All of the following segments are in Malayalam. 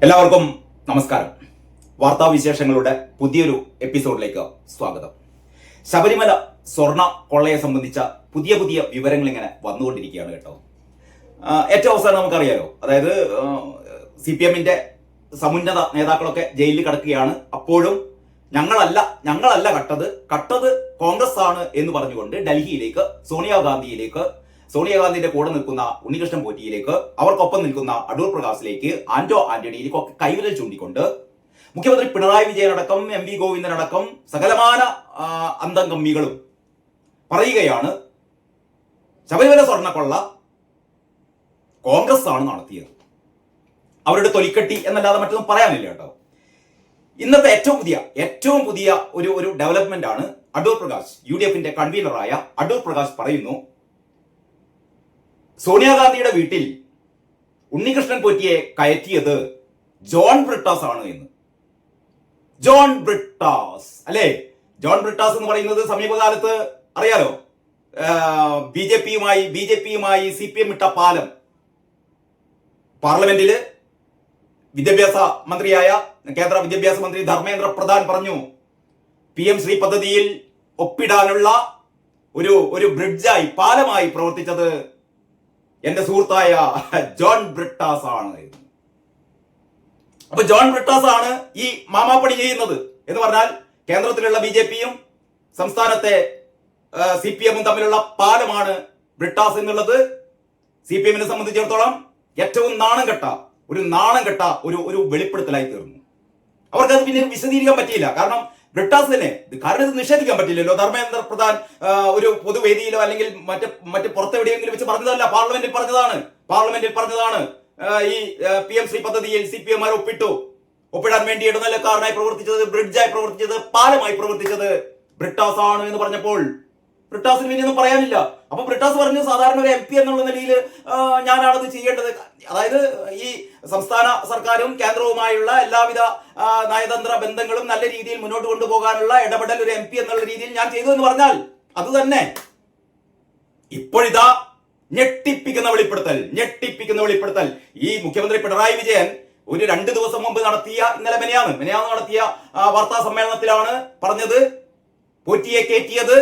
എല്ലാവർക്കും നമസ്കാരം. വാർത്താവിശേഷങ്ങളുടെ പുതിയൊരു എപ്പിസോഡിലേക്ക് സ്വാഗതം. ശബരിമല സ്വർണ്ണ കൊള്ളയെ സംബന്ധിച്ച പുതിയ പുതിയ വിവരങ്ങൾ ഇങ്ങനെ വന്നുകൊണ്ടിരിക്കുകയാണ് കേട്ടോ. ഏറ്റവും അവസാനം നമുക്കറിയാലോ, അതായത് CPM-ന്റെ സമുന്നത നേതാക്കളൊക്കെ ജയിലിൽ കിടക്കുകയാണ്. അപ്പോഴും ഞങ്ങളല്ല കട്ടത് കോൺഗ്രസ് ആണ് എന്ന് പറഞ്ഞുകൊണ്ട് ഡൽഹിയിലേക്ക് സോണിയാഗാന്ധിയുടെ കൂടെ നിൽക്കുന്ന ഉണ്ണികൃഷ്ണൻ പോറ്റിയിലേക്ക്, അവർക്കൊപ്പം നിൽക്കുന്ന അടൂർ പ്രകാശിലേക്ക്, ആന്റോ ആന്റണിയിലേക്കൊക്കെ കൈവിരൽ ചൂണ്ടിക്കൊണ്ട് മുഖ്യമന്ത്രി പിണറായി വിജയനടക്കം MV ഗോവിന്ദനടക്കം സകലമാന അന്തംഗമ്മികളും പറയുകയാണ് ശബരിമല സ്വർണ്ണക്കൊള്ള കോൺഗ്രസ് ആണ് നടത്തിയത്. അവരുടെ തൊലിക്കട്ടി എന്നല്ലാതെ മറ്റൊന്നും പറയാനില്ല കേട്ടോ. ഇന്നത്തെ ഏറ്റവും പുതിയ ഒരു ഡെവലപ്മെന്റ് ആണ് അടൂർ പ്രകാശ്, UDF-ന്റെ കൺവീനറായ അടൂർ പ്രകാശ് പറയുന്നു, സോണിയാഗാന്ധിയുടെ വീട്ടിൽ ഉണ്ണികൃഷ്ണൻ പോറ്റിയെ കയറ്റിയത് ജോൺ ബ്രിട്ടാസ് ആണ് എന്ന്. ജോൺ ബ്രിട്ടാസ് അല്ലേ? ജോൺ ബ്രിട്ടാസ് എന്ന് പറയുന്നത് സമീപകാലത്ത് അറിയാലോ, ബി ജെ പിയുമായി CPM ഇട്ട പാലം. പാർലമെന്റില് കേന്ദ്ര വിദ്യാഭ്യാസ മന്ത്രി ധർമ്മേന്ദ്ര പ്രധാൻ പറഞ്ഞു, PM ശ്രീ പദ്ധതിയിൽ ഒപ്പിടാനുള്ള ഒരു പാലമായി പ്രവർത്തിച്ചത് എന്റെ സുഹൃത്തായ ജോൺ ബ്രിട്ടാസ് ആണ്. അപ്പൊ ജോൺ ബ്രിട്ടാസ് ആണ് ഈ മാമാപ്പണി ചെയ്യുന്നത് എന്ന് പറഞ്ഞാൽ കേന്ദ്രത്തിലുള്ള BJP-യും സംസ്ഥാനത്തെ CPM-ഉം തമ്മിലുള്ള പാലമാണ് ബ്രിട്ടാസ് എന്നുള്ളത്. CPM-നെ സംബന്ധിച്ചിടത്തോളം ഏറ്റവും നാണം കെട്ട ഒരു വെളിപ്പെടുത്തലായി തീർന്നു. അവർക്കത് പിന്നീട് വിശദീകരിക്കാൻ പറ്റിയില്ല. കാരണം ബ്രിട്ടാസ് തന്നെ, കാരണം ഇത് നിഷേധിക്കാൻ പറ്റില്ലല്ലോ. ധർമ്മേന്ദ്ര പ്രധാൻ ഒരു പൊതുവേദിയിലോ അല്ലെങ്കിൽ മറ്റ് പുറത്തെവിടെയെങ്കിലും വെച്ച് പറഞ്ഞതല്ല, പാർലമെന്റിൽ പറഞ്ഞതാണ്. ഈ PM ശ്രീ പദ്ധതിയിൽ CPM ഒപ്പിടാൻ വേണ്ടി ഇടനിലക്കാരനായി പ്രവർത്തിച്ചത്, ബ്രിഡ്ജായി പ്രവർത്തിച്ചത്, പാലമായി പ്രവർത്തിച്ചത് ബ്രിട്ടാസ് ആണ് എന്ന് പറഞ്ഞപ്പോൾ ബ്രിട്ടാസിന് പിന്നെ ഒന്നും പറയാനില്ല. അപ്പൊ ബ്രിട്ടാസ് പറഞ്ഞു, സാധാരണ ഒരു MP എന്നുള്ള നിലയിൽ ഞാനാണത് ചെയ്യേണ്ടത്. അതായത് ഈ സംസ്ഥാന സർക്കാരും കേന്ദ്രവുമായുള്ള എല്ലാവിധ നയതന്ത്ര ബന്ധങ്ങളും നല്ല രീതിയിൽ മുന്നോട്ട് കൊണ്ടുപോകാനുള്ള ഇടപെടൽ ഒരു MP എന്നുള്ള രീതിയിൽ ഞാൻ ചെയ്തു എന്ന് പറഞ്ഞാൽ അത് തന്നെ ഇപ്പോഴിതാ ഞെട്ടിപ്പിക്കുന്ന വെളിപ്പെടുത്തൽ. ഈ മുഖ്യമന്ത്രി പിണറായി വിജയൻ ഒരു 2 ദിവസം മുമ്പ് നടത്തിയ, മെനയാന്ന് നടത്തിയ വാർത്താ സമ്മേളനത്തിലാണ് പറഞ്ഞത്, പോറ്റിയെ കയറ്റിയത്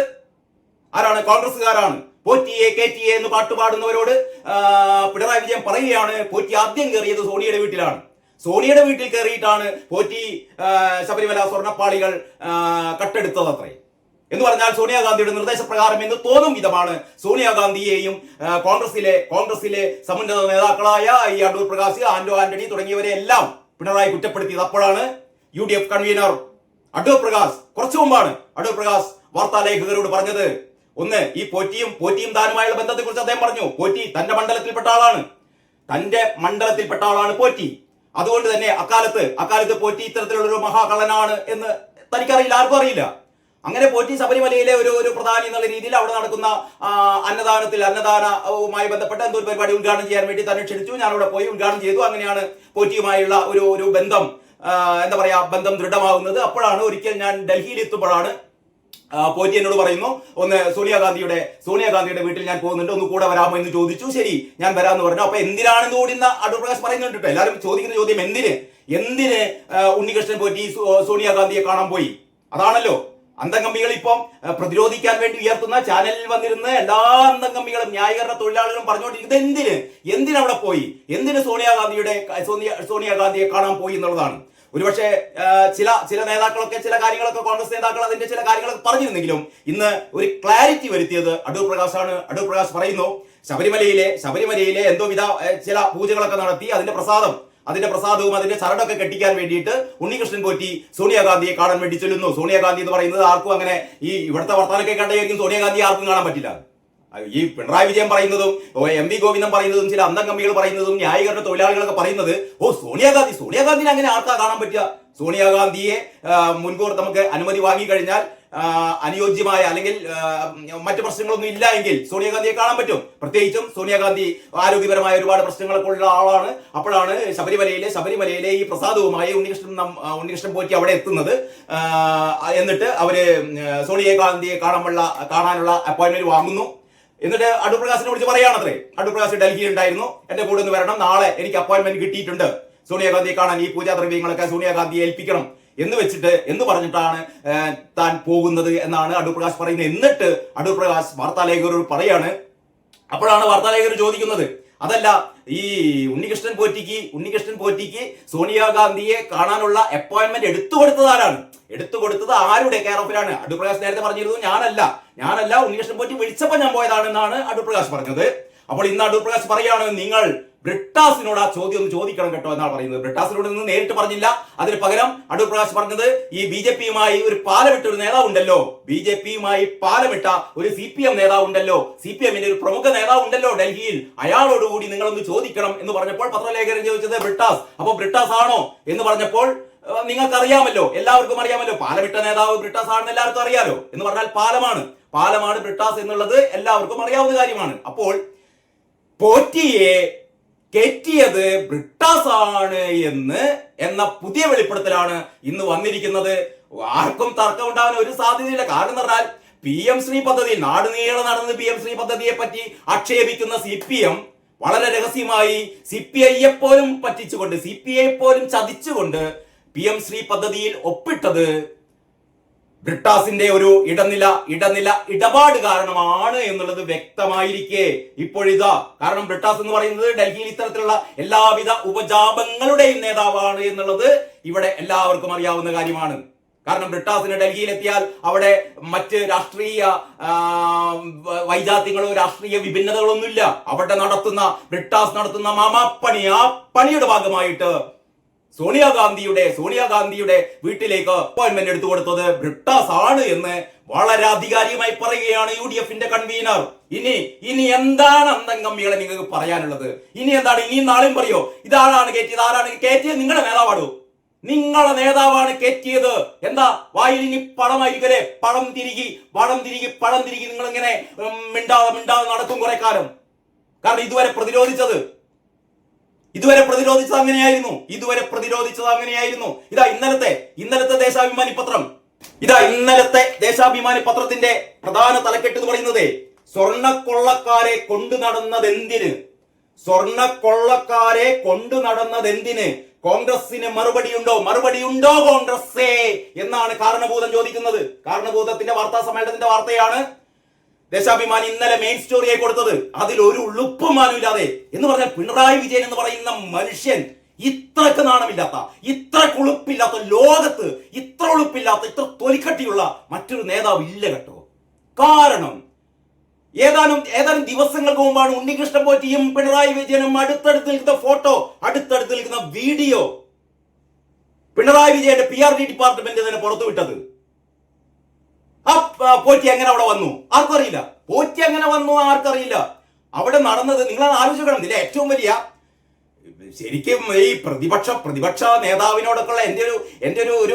ആരാണ്? കോൺഗ്രസ്സുകാരാണ്. പോറ്റിയെ കയറ്റിയെ എന്ന് പാട്ടുപാടുന്നവരോട് പിണറായി വിജയൻ പറയുകയാണ്, പോറ്റി ആദ്യം കയറിയത് സോണിയുടെ വീട്ടിലാണ്. സോണിയുടെ വീട്ടിൽ കയറിയിട്ടാണ് പോറ്റി ശബരിമല സ്വർണ്ണപ്പാളികൾ കട്ടെടുത്തത് എന്ന് പറഞ്ഞാൽ സോണിയാഗാന്ധിയുടെ നിർദ്ദേശപ്രകാരം എന്ന് തോന്നും വിധമാണ് സോണിയാഗാന്ധിയെയും കോൺഗ്രസിലെ സമുന്നത നേതാക്കളായ ഈ അടൂർ പ്രകാശ്, ആന്റോ ആന്റണി തുടങ്ങിയവരെ എല്ലാം പിണറായി കുറ്റപ്പെടുത്തിയത്. അപ്പോഴാണ് UDF കൺവീനർ അടൂർ പ്രകാശ്, കുറച്ചു മുമ്പാണ് അടൂർ പ്രകാശ് വാർത്താലേഖകരോട് പറഞ്ഞത്. ഒന്ന്, ഈ പോറ്റിയും താനുമായുള്ള ബന്ധത്തെ കുറിച്ച് അദ്ദേഹം പറഞ്ഞു. പോറ്റി തന്റെ മണ്ഡലത്തിൽപ്പെട്ട ആളാണ് പോറ്റി. അതുകൊണ്ട് തന്നെ അക്കാലത്ത് പോറ്റി ഇത്തരത്തിലുള്ള ഒരു മഹാകള്ളനാണ് എന്ന് തനിക്കറിയില്ല, ആർക്കും അറിയില്ല. അങ്ങനെ പോറ്റി ശബരിമലയിലെ ഒരു പ്രധാനി എന്നുള്ള രീതിയിൽ അവിടെ നടക്കുന്ന അന്നദാനവുമായി ബന്ധപ്പെട്ട എന്തോ ഒരു പരിപാടി ഉദ്ഘാടനം ചെയ്യാൻ വേണ്ടി തന്നെ ക്ഷണിച്ചു. ഞാൻ അവിടെ പോയി ഉദ്ഘാടനം ചെയ്തു. അങ്ങനെയാണ് പോറ്റിയുമായുള്ള ഒരു ബന്ധം ബന്ധം ദൃഢമാകുന്നത്. അപ്പോഴാണ് ഒരിക്കൽ ഞാൻ ഡൽഹിയിൽ എത്തുമ്പോഴാണ് പോറ്റി എന്നോട് പറയുന്നു, ഒന്ന് സോണിയാഗാന്ധിയുടെ വീട്ടിൽ ഞാൻ പോകുന്നുണ്ട്, ഒന്ന് കൂടെ വരാമോ എന്ന് ചോദിച്ചു. ശരി, ഞാൻ വരാമെന്ന് പറഞ്ഞു. അപ്പൊ എന്തിനാണെന്ന് കൂടി അടൂർ പ്രകാശ് പറയുന്നുണ്ട് കേട്ടോ. എല്ലാവരും ചോദിക്കുന്ന ചോദ്യം, എന്തിന് ഉണ്ണികൃഷ്ണൻ പോറ്റി സോണിയാഗാന്ധിയെ കാണാൻ പോയി? അതാണല്ലോ അന്തംഗമ്മികൾ ഇപ്പം പ്രതിരോധിക്കാൻ വേണ്ടി ഉയർത്തുന്ന ചാനലിൽ വന്നിരുന്ന എല്ലാ അന്തംഗമ്മികളും, ന്യായീകരണ തൊഴിലാളികളും പറഞ്ഞുകൊണ്ടിരിക്കുന്നത് എന്തിനവിടെ പോയി, എന്തിന് സോണിയാഗാന്ധിയെ കാണാൻ പോയി എന്നുള്ളതാണ്. ഒരുപക്ഷെ ചില നേതാക്കളൊക്കെ, ചില കാര്യങ്ങളൊക്കെ കോൺഗ്രസ് നേതാക്കൾ അതിന്റെ ചില കാര്യങ്ങളൊക്കെ പറഞ്ഞിരുന്നെങ്കിലും ഇന്ന് ഒരു ക്ലാരിറ്റി വരുത്തിയത് അടൂർ പ്രകാശാണ്. അടൂർ പ്രകാശ് പറയുന്നു, ശബരിമലയിലെ എന്തോവിധ ചില പൂജകളൊക്കെ നടത്തി അതിന്റെ പ്രസാദവും അതിന്റെ ചരടൊക്കെ കെട്ടിക്കാൻ വേണ്ടിയിട്ട് ഉണ്ണികൃഷ്ണൻ പോറ്റി സോണിയാഗാന്ധിയെ കാണാൻ വേണ്ടി ചെല്ലുന്നു. സോണിയാഗാന്ധി എന്ന് പറയുന്നത് ആർക്കും അങ്ങനെ, ഈ ഇവിടുത്തെ വർത്താനൊക്കെ കണ്ടായിരിക്കും സോണിയാഗാന്ധി ആർക്കും കാണാൻ പറ്റില്ല. ഈ പിണറായി വിജയൻ പറയുന്നതും MV ഗോവിന്ദൻ പറയുന്നതും ചില അന്തംഗമ്മികൾ പറയുന്നതും ന്യായീകരണ തൊഴിലാളികളൊക്കെ പറയുന്നത്, സോണിയാഗാന്ധിനെ അങ്ങനെ ആർക്കാ കാണാൻ പറ്റുക? സോണിയാഗാന്ധിയെ മുൻകൂർ നമുക്ക് അനുമതി വാങ്ങിക്കഴിഞ്ഞാൽ അനുയോജ്യമായ അല്ലെങ്കിൽ മറ്റു പ്രശ്നങ്ങളൊന്നും ഇല്ല എങ്കിൽ സോണിയാഗാന്ധിയെ കാണാൻ പറ്റും. പ്രത്യേകിച്ചും സോണിയാഗാന്ധി ആരോഗ്യപരമായ ഒരുപാട് പ്രശ്നങ്ങളൊക്കെ ഉള്ള ആളാണ്. അപ്പോഴാണ് ശബരിമലയിലെ ഈ പ്രസാദവുമായി ഉണ്ണികൃഷ്ണൻ പോറ്റി അവിടെ എത്തുന്നത്. എന്നിട്ട് അവര് സോണിയാഗാന്ധിയെ കാണാനുള്ള അപ്പോയിന്റ്മെന്റ് വാങ്ങുന്നു. എന്നിട്ട് അടൂർ പ്രകാശിനെ വിളിച്ച് പറയാണത്രേ, അടൂർ പ്രകാശ് ഡൽഹിയിൽ ഉണ്ടായിരുന്നു, എന്റെ കൂടെ ഒന്ന് വരണം, നാളെ എനിക്ക് അപ്പോയിന്റ്മെന്റ് കിട്ടിയിട്ടുണ്ട്, സോണിയാഗാന്ധിയെ കാണാൻ ഈ പൂജാദ്രവ്യങ്ങളൊക്കെ സോണിയാഗാന്ധിയെ ഏൽപ്പിക്കണം എന്ന് പറഞ്ഞിട്ടാണ് താൻ പോകുന്നത് എന്നാണ് അടൂർ പ്രകാശ് പറയുന്നത്. എന്നിട്ട് അടൂർ പ്രകാശ് വാർത്താലേഖകരോട് പറയാണ്. അപ്പോഴാണ് വാർത്താലേഖകർ ചോദിക്കുന്നത്, അതല്ല ഈ ഉണ്ണികൃഷ്ണൻ പോറ്റിക്ക് സോണിയാഗാന്ധിയെ കാണാനുള്ള അപ്പോയിന്റ്മെന്റ് എടുത്തുകൊടുത്തത് ആരുടെ കെയർ ഓഫിലാണ്? അടൂർ പ്രകാശ് നേരത്തെ പറഞ്ഞിരുന്നു ഞാനല്ല ഉണ്ണികൃഷ്ണൻ പോറ്റി വിളിച്ചപ്പോൾ ഞാൻ പോയതാണെന്നാണ് അടൂർ പ്രകാശ് പറഞ്ഞത്. അപ്പോൾ ഇന്ന് അടൂർ പ്രകാശ് പറയാണ്, നിങ്ങൾ ബ്രിട്ടാസിനോട് ആ ചോദ്യം ഒന്ന് ചോദിക്കണം കേട്ടോ എന്നാണ് പറയുന്നത്. ബ്രിട്ടാസിനോട് നിന്ന് നേരിട്ട് പറഞ്ഞില്ല. അതിന് പകരം അടൂർ പ്രകാശ് പറഞ്ഞത് ഈ ബി.ജെ.പിയുമായി ഒരു പാലമിട്ട ഒരു നേതാവുണ്ടല്ലോ, ബി.ജെ.പിയുമായി പാലമിട്ട ഒരു CPM നേതാവുണ്ടല്ലോ, CPM-ന്റെ ഒരു പ്രമുഖ നേതാവുണ്ടല്ലോ ഡൽഹിയിൽ, അയാളോടുകൂടി നിങ്ങളൊന്ന് ചോദിക്കണം എന്ന് പറഞ്ഞപ്പോൾ പത്രലേഖകൻ ചോദിച്ചത് ബ്രിട്ടാസ്. അപ്പൊ ബ്രിട്ടാസ് ആണോ എന്ന് പറഞ്ഞപ്പോൾ നിങ്ങൾക്ക് അറിയാമല്ലോ, എല്ലാവർക്കും അറിയാമല്ലോ, പാലമിട്ട നേതാവ് ബ്രിട്ടാസ് ആണെന്ന് എല്ലാവർക്കും അറിയാലോ. എന്ന് പറഞ്ഞാൽ പാലമാണ് ബ്രിട്ടാസ് എന്നുള്ളത് എല്ലാവർക്കും അറിയാവുന്ന കാര്യമാണ്. അപ്പോൾ പോറ്റിയെ കയറ്റിയത് ബ്രിട്ടാസ് ആണ് എന്ന പുതിയ വെളിപ്പെടുത്തലാണ് ഇന്ന് വന്നിരിക്കുന്നത്. ആർക്കും തർക്കം ഉണ്ടാവാൻ ഒരു സാധ്യതയില്ല. കാരണം എന്ന് പറഞ്ഞാൽ PM ശ്രീ പദ്ധതി നാടുനീളെ നടന്ന് PM ശ്രീ പദ്ധതിയെ പറ്റി ആക്ഷേപിക്കുന്ന CPM വളരെ രഹസ്യമായി CPI പോലും പറ്റിച്ചുകൊണ്ട്, CPI പോലും ചതിച്ചുകൊണ്ട് PM ശ്രീ പദ്ധതിയിൽ ഒപ്പിട്ടത് ബ്രിട്ടാസിന്റെ ഒരു ഇടപാട് കാരണമാണ് എന്നുള്ളത് വ്യക്തമായിരിക്കെ ഇപ്പോഴിതാ, കാരണം ബ്രിട്ടാസ് എന്ന് പറയുന്നത് ഡൽഹിയിൽ ഇത്തരത്തിലുള്ള എല്ലാവിധ ഉപജാപങ്ങളുടെയും നേതാവാണ് എന്നുള്ളത് ഇവിടെ എല്ലാവർക്കും അറിയാവുന്ന കാര്യമാണ്. കാരണം ബ്രിട്ടാസിന് ഡൽഹിയിലെത്തിയാൽ അവിടെ മറ്റ് രാഷ്ട്രീയ വൈജാത്യങ്ങളോ രാഷ്ട്രീയ വിഭിന്നതകളൊന്നുമില്ല. അവിടെ ബ്രിട്ടാസ് നടത്തുന്ന മാമാപ്പണി, ആ പണിയുടെ ഭാഗമായിട്ട് സോണിയാഗാന്ധിയുടെ വീട്ടിലേക്ക് അപ്പോയിന്റ്മെന്റ് എടുത്തു കൊടുത്തത് ബ്രിട്ടാസ് ആണ് എന്ന് വളരെ അധികാരികമായി പറയുകയാണ് UDF-ന്റെ കൺവീനർ. ഇനി എന്താണ് അന്തംഗമ്മികളെ നിങ്ങൾക്ക് പറയാനുള്ളത്? ഇനിയും നാളെയും പറയോ ഇതാരാണ് കയറ്റിയത്? നിങ്ങളുടെ നേതാവാണ് കയറ്റിയത്. എന്താ വായിൽ ഇനി പണമായിരിക്കല്ലേ? പണം തിരികി നിങ്ങൾ ഇങ്ങനെ മിണ്ടാതെ നടക്കും കുറെ കാലം. കാരണം ഇതുവരെ പ്രതിരോധിച്ചത് അങ്ങനെയായിരുന്നു. ഇതാ ഇന്നലത്തെ ദേശാഭിമാനി പത്രത്തിന്റെ പ്രധാന തലക്കെട്ട് എന്ന് പറയുന്നത് സ്വർണ്ണക്കൊള്ളക്കാരെ കൊണ്ടു നടന്നതെന്തിന് കോൺഗ്രസിന് മറുപടിയുണ്ടോ കോൺഗ്രസേ എന്നാണ് കാരണഭൂതം ചോദിക്കുന്നത്. കാരണഭൂതത്തിന്റെ വാർത്താ സമ്മേളനത്തിന്റെ വാർത്തയാണ് ദേശാഭിമാനി ഇന്നലെ മെയിൻ സ്റ്റോറിയായി കൊടുത്തത്. അതിൽ ഒരു ഉളുപ്പുമാനുമില്ലാതെ എന്ന് പറഞ്ഞാൽ പിണറായി വിജയൻ എന്ന് പറയുന്ന മനുഷ്യൻ ഇത്രക്ക് നാണമില്ലാത്ത, ഇത്ര ഉളുപ്പില്ലാത്ത, ലോകത്ത് ഇത്ര ഉളുപ്പില്ലാത്ത, ഇത്ര തൊലിക്കട്ടിയുള്ള മറ്റൊരു നേതാവ് ഇല്ല കേട്ടോ. കാരണം ഏതാനും ദിവസങ്ങൾക്ക് മുമ്പാണ് ഉണ്ണികൃഷ്ണൻ പോറ്റിയും പിണറായി വിജയനും അടുത്തടുത്ത് നിൽക്കുന്ന ഫോട്ടോ, അടുത്തടുത്ത് നിൽക്കുന്ന വീഡിയോ പിണറായി വിജയന്റെ PRD ഡിപ്പാർട്ട്മെന്റ് തന്നെ പുറത്തുവിട്ടത്. പോറ്റി എങ്ങനെ അവിടെ വന്നു ആർക്കറിയില്ല. അവിടെ നടന്നത് നിങ്ങൾ ആലോചിക്കണം. ഇതിലെ ഏറ്റവും വലിയ ശരിക്കും ഈ പ്രതിപക്ഷ നേതാവിനോടൊക്കെയുള്ള എന്റെ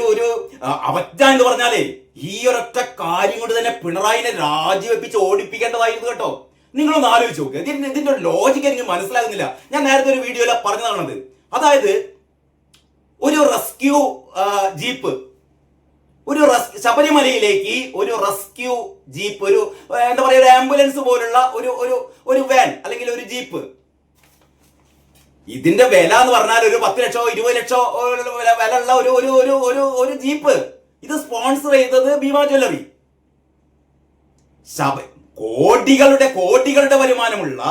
ഒരു അവജ്ഞ എന്ന് പറഞ്ഞാലേ ഈ ഒരൊറ്റ കാര്യം കൊണ്ട് തന്നെ പിണറായിനെ രാജിവെപ്പിച്ച് ഓടിപ്പിക്കേണ്ടതായിരുന്നു കേട്ടോ. നിങ്ങളൊന്ന് ആലോചിച്ച് നോക്ക്. ഇതിന്റെ ലോജിക്ക് എനിക്ക് മനസ്സിലാകുന്നില്ല. ഞാൻ നേരത്തെ ഒരു വീഡിയോയിൽ പറഞ്ഞതാണത്. അതായത് ഒരു റെസ്ക്യൂ ജീപ്പ്, ശബരിമലയിലേക്ക് ഒരു റെസ്ക്യൂ ജീപ്പ്, ഒരു ആംബുലൻസ് പോലുള്ള ഒരു വാൻ അല്ലെങ്കിൽ ഒരു ജീപ്പ്, ഇതിന്റെ വില എന്ന് പറഞ്ഞാൽ ഒരു 10 ലക്ഷോ 20 ലക്ഷോ വില ഉള്ള ഒരു ജീപ്പ്. ഇത് സ്പോൺസർ ചെയ്തത് ഭീമ ജ്വല്ലറി. കോടികളുടെ വരുമാനമുള്ള,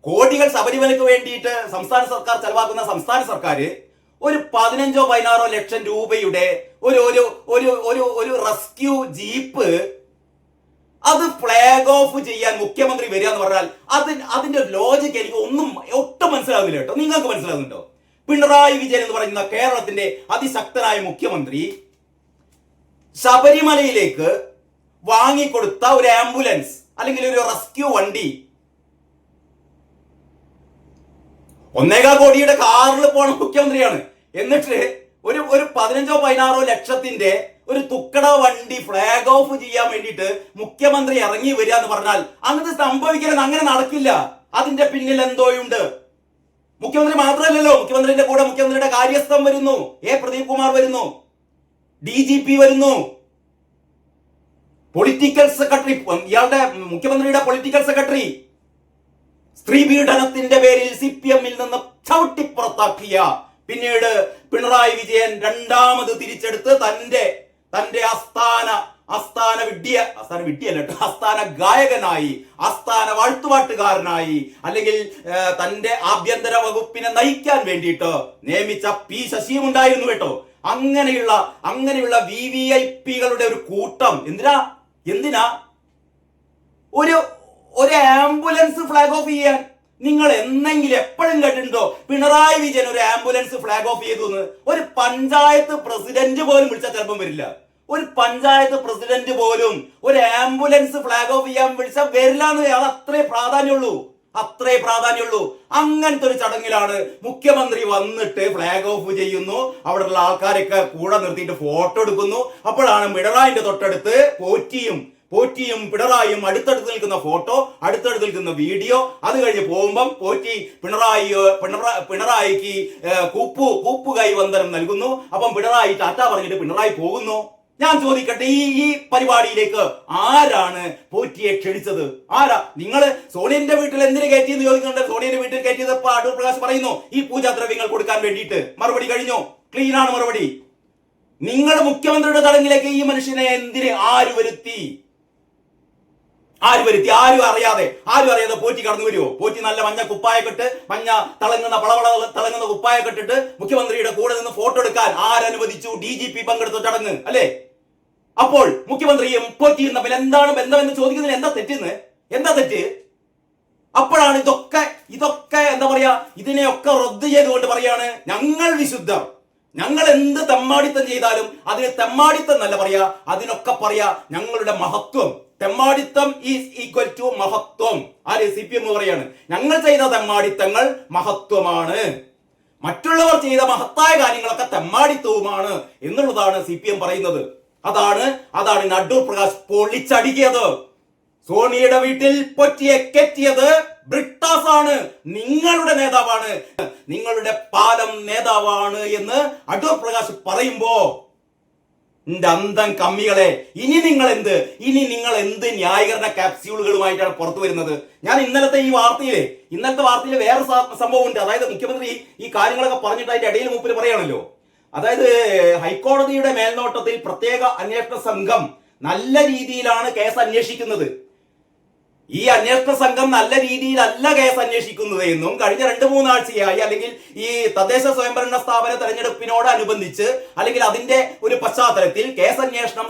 കോടികൾ ശബരിമലയ്ക്ക് വേണ്ടിയിട്ട് സംസ്ഥാന സർക്കാർ ചെലവാക്കുന്ന സംസ്ഥാന സർക്കാർ ഒരു 15-16 ലക്ഷം രൂപയുടെ ഒരു റെസ്ക്യൂ ജീപ്പ് അത് ഫ്ലാഗ് ഓഫ് ചെയ്യാൻ മുഖ്യമന്ത്രി വരിക എന്ന് പറഞ്ഞാൽ അതിന്റെ ലോജിക്ക് എനിക്ക് ഒട്ടും മനസ്സിലാകുന്നില്ല കേട്ടോ. നിങ്ങൾക്ക് മനസ്സിലാകുന്നുണ്ടോ? പിണറായി വിജയൻ എന്ന് പറയുന്ന കേരളത്തിന്റെ അതിശക്തനായ മുഖ്യമന്ത്രി ശബരിമലയിലേക്ക് വാങ്ങിക്കൊടുത്ത ഒരു ആംബുലൻസ് അല്ലെങ്കിൽ ഒരു റെസ്ക്യൂ വണ്ടി 1.25 കോടിയുടെ കാറിൽ പോണ മുഖ്യമന്ത്രിയാണ്. എന്നിട്ട് ഒരു 15-16 ലക്ഷത്തിന്റെ ഒരു തുക്കട വണ്ടി ഫ്ലാഗ് ഓഫ് ചെയ്യാൻ വേണ്ടിയിട്ട് മുഖ്യമന്ത്രി ഇറങ്ങി വരിക എന്ന് പറഞ്ഞാൽ അങ്ങനത്തെ സംഭവിക്കരുത്. അങ്ങനെ നടക്കില്ല. അതിന്റെ പിന്നിൽ എന്തോയുണ്ട്. മുഖ്യമന്ത്രി മാത്രമല്ലല്ലോ, മുഖ്യമന്ത്രിയുടെ കൂടെ മുഖ്യമന്ത്രിയുടെ കാര്യസ്ഥൻ വരുന്നു, പ്രദീപ് കുമാർ വരുന്നു, DGP വരുന്നു, പൊളിറ്റിക്കൽ സെക്രട്ടറി, ഇയാളുടെ മുഖ്യമന്ത്രിയുടെ പൊളിറ്റിക്കൽ സെക്രട്ടറി സ്ത്രീ പീഡനത്തിന്റെ പേരിൽ CPM-ൽ നിന്ന് ചവിട്ടിപ്പുറത്താക്കിയ പിന്നീട് പിണറായി വിജയൻ രണ്ടാമത് തിരിച്ചെടുത്ത് തന്റെ ആസ്ഥാന വിഡ്ഢിയല്ല കേട്ടോ, ആസ്ഥാന ഗായകനായി, ആസ്ഥാന വാഴ്ത്തുപാട്ടുകാരനായി, അല്ലെങ്കിൽ തന്റെ ആഭ്യന്തര വകുപ്പിനെ നയിക്കാൻ വേണ്ടിയിട്ട് നിയമിച്ച പി ശശിയും ഉണ്ടായിരുന്നു കേട്ടോ. അങ്ങനെയുള്ള VVIPകളുടെ ഒരു കൂട്ടം എന്തിനാ ഒരു ആംബുലൻസ് ഫ്ലാഗ് ഓഫ് ചെയ്യാൻ? നിങ്ങൾ എന്നെങ്കിലും എപ്പോഴും കേട്ടിട്ടുണ്ടോ പിണറായി വിജയൻ ഒരു ആംബുലൻസ് ഫ്ലാഗ് ഓഫ് ചെയ്തു എന്ന്? ഒരു പഞ്ചായത്ത് പ്രസിഡന്റ് പോലും വിളിച്ചാൽ ചിലപ്പം വരില്ല. ഒരു പഞ്ചായത്ത് പ്രസിഡന്റ് പോലും ഒരു ആംബുലൻസ് ഫ്ലാഗ് ഓഫ് ചെയ്യാൻ വിളിച്ചാൽ വരില്ല എന്ന്. അത് അത്രേ പ്രാധാന്യമുള്ളൂ. അങ്ങനത്തെ ഒരു ചടങ്ങിലാണ് മുഖ്യമന്ത്രി വന്നിട്ട് ഫ്ലാഗ് ഓഫ് ചെയ്യുന്നു. അവിടെയുള്ള ആൾക്കാരൊക്കെ കൂടെ നിർത്തിയിട്ട് ഫോട്ടോ എടുക്കുന്നു. അപ്പോഴാണ് പിണറായിന്റെ തൊട്ടടുത്ത് പോറ്റിയും പിണറായിയും അടുത്തടുത്ത് നിൽക്കുന്ന ഫോട്ടോ, അടുത്തടുത്ത് നിൽക്കുന്ന വീഡിയോ. അത് കഴിഞ്ഞ് പോകുമ്പം പോറ്റി പിണറായിക്ക് കൂപ്പു കൈവന്ദനം നൽകുന്നു. അപ്പം പിണറായി ടാറ്റ പറഞ്ഞിട്ട് പിണറായി പോകുന്നു. ഞാൻ ചോദിക്കട്ടെ, ഈ പരിപാടിയിലേക്ക് ആരാണ് പോറ്റിയെ ക്ഷണിച്ചത്? നിങ്ങൾ സോണിയന്റെ വീട്ടിൽ എന്തിനു കയറ്റിയെന്ന് ചോദിക്കുന്നുണ്ട്. സോണിയന്റെ വീട്ടിൽ കയറ്റിയത് അടൂർ പ്രകാശ് പറയുന്നു ഈ പൂജാദ്രവ്യങ്ങൾ കൊടുക്കാൻ വേണ്ടിയിട്ട്. മറുപടി കഴിഞ്ഞു, ക്ലീൻ ആണ് മറുപടി. നിങ്ങൾ മുഖ്യമന്ത്രിയുടെ ചടങ്ങിലേക്ക് ഈ മനുഷ്യനെ ആര് വരുത്തി? ആരും അറിയാതെ പോറ്റി കടന്നു വരുമോ? പോറ്റി നല്ല മഞ്ഞ കുപ്പായക്കെട്ട്, മഞ്ഞ തിളങ്ങുന്ന കുപ്പായക്കെട്ടിട്ട് മുഖ്യമന്ത്രിയുടെ കൂടെ നിന്ന് ഫോട്ടോ എടുക്കാൻ ആരനുവദിച്ചു? DGP പങ്കെടുത്ത ചടങ്ങ് അല്ലേ? അപ്പോൾ മുഖ്യമന്ത്രിയും പോറ്റിയും തമ്മിൽ എന്താണ് ബന്ധമെന്ന് ചോദിക്കുന്നതിന് എന്താ തെറ്റ്? അപ്പോഴാണ് ഇതൊക്കെ എന്താ പറയാ, ഇതിനെയൊക്കെ റദ്ദ് ചെയ്തുകൊണ്ട് പറയാണ് ഞങ്ങൾ വിശുദ്ധർ. ഞങ്ങൾ എന്ത് തെമ്മാടിത്തം ചെയ്താലും അതിന് തെമ്മാടിത്തം എന്നല്ല പറയാ, അതിനൊക്കെ പറയാ ഞങ്ങളുടെ മഹത്വം. തെമ്മാടിത്തം ഈസ് ഈക്വൽ ടു മഹത്വം. CPM പറയാണ് ഞങ്ങൾ ചെയ്ത തെമ്മാടിത്തങ്ങൾ മഹത്വമാണ്, മറ്റുള്ളവർ ചെയ്ത മഹത്തായ കാര്യങ്ങളൊക്കെ തെമ്മാടിത്തവുമാണ് എന്നുള്ളതാണ് CPM പറയുന്നത്. അതാണ് അടൂർ പ്രകാശ് പൊളിച്ചടിക്കിയത്. സോണിയുടെ വീട്ടിൽ പൊറ്റിയെ കെറ്റിയത് ബ്രിട്ടാസ് ആണ്, നിങ്ങളുടെ നേതാവാണ്, നിങ്ങളുടെ പാലം നേതാവാണ് എന്ന് അടൂർ പ്രകാശ് പറയുമ്പോ എന്റെ അന്തം കമ്മികളെ, ഇനി നിങ്ങൾ എന്ത് ന്യായീകരണ ക്യാപ്സ്യൂളുകളുമായിട്ടാണ് പുറത്തു വരുന്നത്? ഞാൻ ഇന്നലത്തെ വാർത്തയിൽ വേറെ സംഭവം ഉണ്ട്. അതായത് മുഖ്യമന്ത്രി ഈ കാര്യങ്ങളൊക്കെ പറഞ്ഞിട്ട് അതിന്റെ ഇടയിൽ മൂപ്പര് പറയാണല്ലോ, അതായത് ഹൈക്കോടതിയുടെ മേൽനോട്ടത്തിൽ പ്രത്യേക അന്വേഷണ സംഘം നല്ല രീതിയിലാണ് കേസ് അന്വേഷിക്കുന്നത്. ഈ അന്വേഷണ സംഘം നല്ല രീതിയിലല്ല കേസ് അന്വേഷിക്കുന്നത് എന്നും കഴിഞ്ഞ 2-3 ആഴ്ചയായി, അല്ലെങ്കിൽ ഈ തദ്ദേശ സ്വയംഭരണ സ്ഥാപന തെരഞ്ഞെടുപ്പിനോടനുബന്ധിച്ച് അല്ലെങ്കിൽ അതിന്റെ ഒരു പശ്ചാത്തലത്തിൽ കേസ് അന്വേഷണം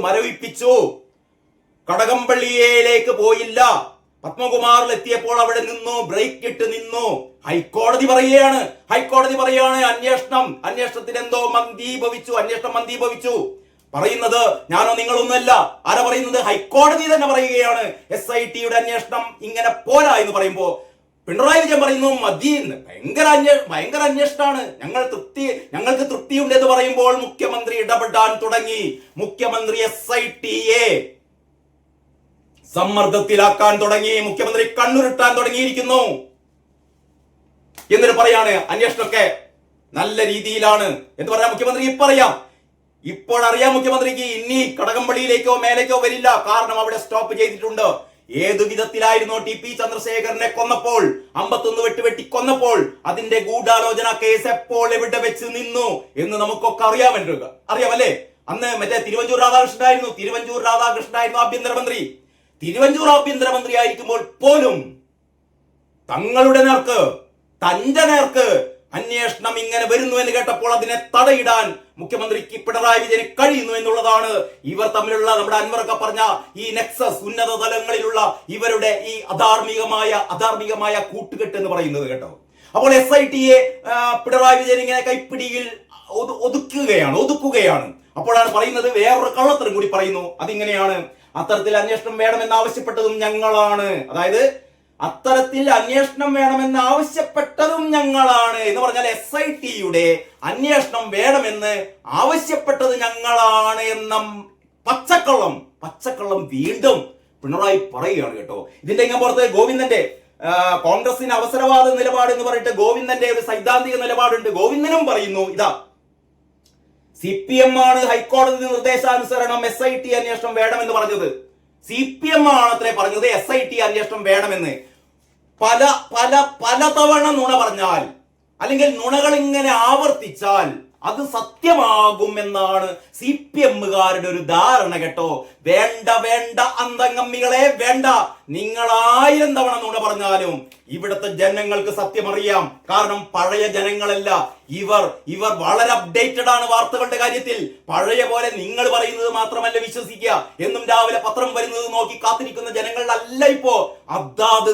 മരവിപ്പിച്ചു. കടകംപള്ളിയിലേക്ക് പോയില്ല. പത്മകുമാറിൽ എത്തിയപ്പോൾ അവിടെ ബ്രേക്ക് ഇട്ട് നിന്നു. ഹൈക്കോടതി പറയുകയാണ് അന്വേഷണത്തിന് എന്തോ അന്വേഷണം മന്ദീഭവിച്ചു. പറയുന്നത് ഞാനോ നിങ്ങളൊന്നുമല്ല. ആരാ പറയുന്നത്? ഹൈക്കോടതി തന്നെ പറയുകയാണ് SIT-യുടെ അന്വേഷണം ഇങ്ങനെ പോരാ എന്ന് പറയുമ്പോ പിണറായി വിജയൻ പറയുന്നു മതിയെന്ന്. ഭയങ്കര അന്വേഷണമാണ്, ഞങ്ങൾക്ക് തൃപ്തിയുണ്ട് എന്ന് പറയുമ്പോൾ മുഖ്യമന്ത്രി ഇടപെടാൻ തുടങ്ങി. മുഖ്യമന്ത്രി SIT-യെ സമ്മർദ്ദത്തിലാക്കാൻ തുടങ്ങി. മുഖ്യമന്ത്രി കണ്ണുരുട്ടാൻ തുടങ്ങിയിരിക്കുന്നു. എന്നിട്ട് പറയാണ് അന്വേഷണമൊക്കെ നല്ല രീതിയിലാണ് എന്ന് പറയാം മുഖ്യമന്ത്രി. ഇപ്പോഴറിയാം മുഖ്യമന്ത്രിക്ക് ഇനി കടകംപള്ളിയിലേക്കോ മേലേക്കോ വരില്ല. കാരണം അവിടെ സ്റ്റോപ്പ് ചെയ്തിട്ടുണ്ട്. ഏതു വിധത്തിലായിരുന്നു TP ചന്ദ്രശേഖരനെ കൊന്നപ്പോൾ, 51 വെട്ടി കൊന്നപ്പോൾ അതിന്റെ ഗൂഢാലോചന കേസ് എപ്പോൾ എവിടെ വെച്ച് നിന്നു എന്ന് നമുക്കൊക്കെ അറിയാമല്ലേ? അന്ന് മറ്റേ തിരുവഞ്ചൂർ രാധാകൃഷ്ണനായിരുന്നു ആഭ്യന്തരമന്ത്രി. തിരുവഞ്ചൂർ ആഭ്യന്തരമന്ത്രി ആയിരിക്കുമ്പോൾ പോലും തന്റെ നേർക്ക് അന്വേഷണം ഇങ്ങനെ വരുന്നു എന്ന് കേട്ടപ്പോൾ അതിനെ തടയിടാൻ മുഖ്യമന്ത്രിക്ക് പിണറായി വിജയന് കഴിയുന്നു എന്നുള്ളതാണ് ഇവർ തമ്മിലുള്ള, നമ്മുടെ അൻവറൊക്കെ പറഞ്ഞ ഈ നെക്സസ്, ഉന്നത തലങ്ങളിലുള്ള ഇവരുടെ ഈ അധാർമികമായ കൂട്ടുകെട്ട് എന്ന് പറയുന്നത് കേട്ടോ. അപ്പോൾ SIT-യെ പിണറായി വിജയൻ ഇങ്ങനെ കൈപ്പിടിയിൽ ഒതുക്കുകയാണ്. അപ്പോഴാണ് പറയുന്നത് വേറൊരു കള്ളത്തരം കൂടി പറയുന്നു. അതിങ്ങനെയാണ്, അത്തരത്തിൽ അന്വേഷണം വേണമെന്ന് ആവശ്യപ്പെട്ടതും ഞങ്ങളാണ്. അതായത് അത്തരത്തിൽ അന്വേഷണം വേണമെന്ന് ആവശ്യപ്പെട്ടതും ഞങ്ങളാണ് എന്ന് പറഞ്ഞാൽ SIT-യുടെ അന്വേഷണം വേണമെന്ന് ആവശ്യപ്പെട്ടത് ഞങ്ങളാണ് എന്ന പച്ചക്കള്ളം വീണ്ടും പിണറായി പറയുകയാണ് കേട്ടോ. ഇതിന്റെ ഇങ്ങനെ പുറത്ത് ഗോവിന്ദന്റെ കോൺഗ്രസിന് അവസരവാദ നിലപാട് എന്ന് പറഞ്ഞിട്ട് ഗോവിന്ദന്റെ ഒരു സൈദ്ധാന്തിക നിലപാടുണ്ട്. ഗോവിന്ദനും പറയുന്നു CPM ആണ് ഹൈക്കോടതി നിർദ്ദേശാനുസരണം SIT അന്വേഷണം വേണമെന്ന് പറഞ്ഞത്. CPM ആണ് അത്രേ പറഞ്ഞത് SIT അന്വേഷണം വേണമെന്ന്. പല തവണ നുണ പറഞ്ഞാൽ അല്ലെങ്കിൽ നുണകൾ ഇങ്ങനെ ആവർത്തിച്ചാൽ അത് സത്യമാകുമെന്നാണ് CPM-കാരുടെ ഒരു ധാരണ കേട്ടോ. വേണ്ട വേണ്ട അന്തംഗമ്മികളെ വേണ്ട. നിങ്ങൾ 1000 തവണ നുണ പറഞ്ഞാലും ഇവിടുത്തെ ജനങ്ങൾക്ക് സത്യം അറിയാം. കാരണം പഴയ ജനങ്ങളല്ല ഇവർ വളരെ അപ്ഡേറ്റഡ് ആണ് വാർത്തകളുടെ കാര്യത്തിൽ. പഴയ പോലെ നിങ്ങൾ പറയുന്നത് മാത്രമല്ല വിശ്വസിക്കുക. എന്നും രാവിലെ പത്രം വരുന്നത് നോക്കി കാത്തിരിക്കുന്ന ജനങ്ങളല്ല ഇപ്പോ. അതാത്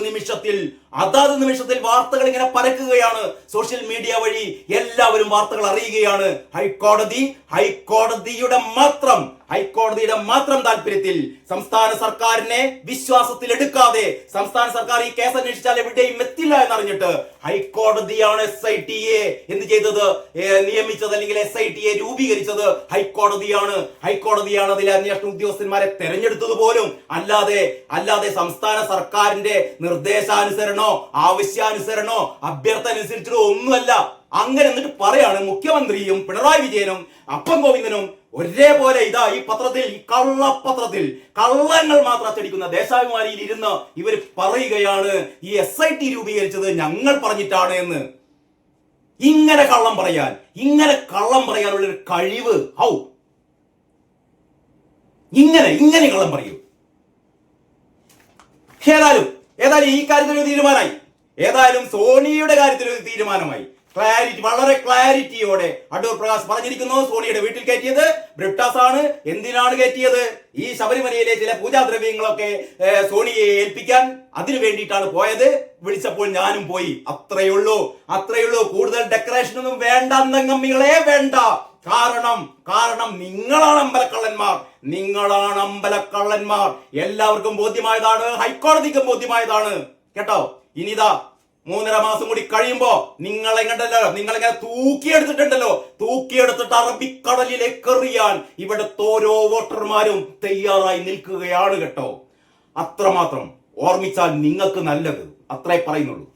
നിമിഷത്തിൽ വാർത്തകൾ ഇങ്ങനെ പരക്കുകയാണ്. സോഷ്യൽ മീഡിയ വഴി എല്ലാവരും വാർത്തകൾ അറിയുകയാണ്. ഹൈക്കോടതിയുടെ മാത്രം താല്പര്യത്തിൽ സംസ്ഥാന സർക്കാരിനെ വിശ്വാസത്തിൽ എടുക്കാതെ സംസ്ഥാന സർക്കാർ ഈ കേസ് അന്വേഷിച്ചാൽ എവിടെയും എത്തില്ല എന്നറിഞ്ഞിട്ട് ഹൈക്കോടതിയാണ് SIT-യെ എന്ത് ചെയ്തത്, നിയമിച്ചത്, അല്ലെങ്കിൽ SIT-യെ രൂപീകരിച്ചത് ഹൈക്കോടതിയാണ് അതിലെ അന്വേഷണ ഉദ്യോഗസ്ഥന്മാരെ തെരഞ്ഞെടുത്തത് പോലും. അല്ലാതെ സംസ്ഥാന സർക്കാരിന്റെ നിർദ്ദേശാനുസരണോ ആവശ്യാനുസരണോ അഭ്യർത്ഥന അനുസരിച്ചിട്ടോ ഒന്നുമല്ല. അങ്ങനെ എന്നിട്ട് പറയാണ് മുഖ്യമന്ത്രിയും പിണറായി വിജയനും അപ്പം ഗോവിന്ദനും ഒരേപോലെ ഈ പത്രത്തിൽ, ഈ കള്ളപ്പത്രത്തിൽ കള്ളങ്ങൾ മാത്രം അച്ചടിക്കുന്ന ദേശാഭിമാനിയിൽ ഇരുന്ന് ഇവർ പറയുകയാണ് ഈ SIT രൂപീകരിച്ചത് ഞങ്ങൾ പറഞ്ഞിട്ടാണ് എന്ന്. ഇങ്ങനെ കള്ളം പറയാനുള്ള ഒരു കഴിവ് ഇങ്ങനെ കള്ളം പറയൂ. ഏതായാലും ഈ കാര്യത്തിൽ ഒരു തീരുമാനമായി. ഏതായാലും സോണിയുടെ കാര്യത്തിൽ ഒരു തീരുമാനമായി. വളരെ ക്ലാരിറ്റിയോടെ അടൂർ പ്രകാശ് പറഞ്ഞിരിക്കുന്നു. സോണിയുടെ വീട്ടിൽ കയറ്റിയത് ബ്രിട്ടാസ് ആണ്. എന്തിനാണ് കയറ്റിയത്? ഈ ശബരിമലയിലെ ചില പൂജാദ്രവ്യങ്ങളൊക്കെ സോണിയെ ഏൽപ്പിക്കാൻ, അതിനു വേണ്ടിയിട്ടാണ് പോയത്. വിളിച്ചപ്പോൾ ഞാനും പോയി. അത്രയുള്ളൂ. കൂടുതൽ ഡെക്കറേഷൻ ഒന്നും വേണ്ട അന്തംഗമ്മികളെ വേണ്ട. കാരണം നിങ്ങളാണ് അമ്പലക്കള്ളന്മാർ. എല്ലാവർക്കും ബോധ്യമായതാണ്, ഹൈക്കോടതിക്കും ബോധ്യമായതാണ് കേട്ടോ. ഇനിതാ 3.5 മാസം കൂടി കഴിയുമ്പോ നിങ്ങളെങ്ങനെ തൂക്കിയെടുത്തിട്ട് അറബിക്കടലിലേക്ക് എറിയാൻ ഇവിടുത്തെ ഓരോ വോട്ടർമാരും തയ്യാറായി നിൽക്കുകയാണ് കേട്ടോ. അത്രമാത്രം ഓർമ്മിച്ചാൽ നിങ്ങൾക്ക് നല്ലത്. അത്രേ പറയുന്നുള്ളൂ.